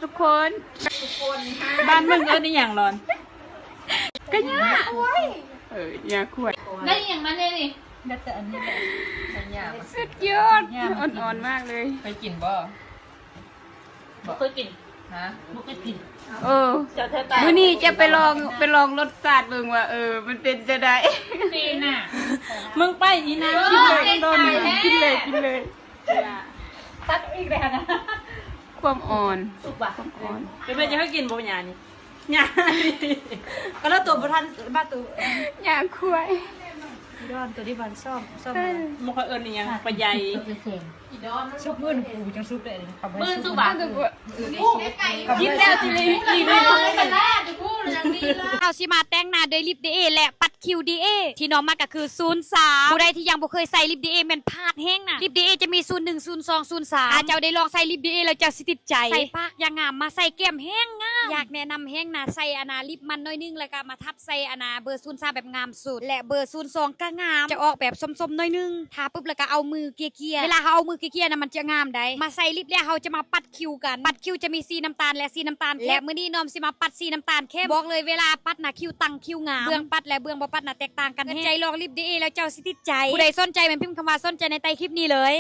ทุกคนบ้านมึงเอิ้นนี่อย่างร้อนก็ยาอยาขวด ได้อย่างนั้นเลยนี่ ได้แต่อันนี้แหละสัญญา สุดยอดอ่อนๆมากเลย ไปกินบ่ บ่เคยกิน ฮะ บ่เคยกิน เจ้าเธอตายมื้อนี้จะไปลองรสชาติเบิ่งว่ามันเป็นจะได้ ปีน่ะ มึงไปนี่นะกินเลยกินเลย ตัดอีกแล้วนะ ความอ่อน สุกป่ะ อ่อน เป็นจะให้กินบ่ยานี่ ยา ก็แล้วตัวประธานบ้านตัวย าควาย ดอนตัวที่บ้านซ่อม บ่เคยเอิ้นนี่ยังปะใหญ่ ซุปมื้อกูจังซุปได้เลยครับ มื้อสุกป่ะ กินแล้วสิเลยรีวิว เอาสิมาแต่งหน้าด้วยลิป DA และปัดคิว DA ที่น้องมาก็คือ03ผู้ใดที่ยังบ่เคยใส่ลิป DA แม่นพลาดแฮงน่ะลิป DA จะมี01 02 03ถ้าเจ้าได้ลองใส่ลิป DA แล้วเจ้าสิติดใจใส่ปากอย่างงามมาใส่แก้มแฮงงามอยากแนะนำแฮงน่ะใส่อนาลิปมันน้อยนึงแล้วก็มาทับใส่อนาเบอร์03แบบงามสุดและเบอร์02ก็งามจะออกแบบส้มๆน้อยนึงทาปุ๊บแล้วก็เอามือเกลี่ยๆเวลาเฮาเอามือเกลี่ยๆน่ะมันจะงามได้มาใส่ลิปแล้วเฮาจะมาปัดคิวกันปัดคิวจะมีสีน้ำตาลและสีน้ำตาลและมื้อนี้น้อมสิมาปัดสีน้ำตาลเข้มบอกเลยเวลาปัดน่ะคิวตังคิวงามเบื้องปัดและเบื้องบ่ปัดน่ะแตกต่างกันแฮงใจลองลิป DA แล้วเจ้าสิติดใจผู้ใดสนใจแม่นพิมพ์คำว่าสนใจในใต้คลิปนี้เลย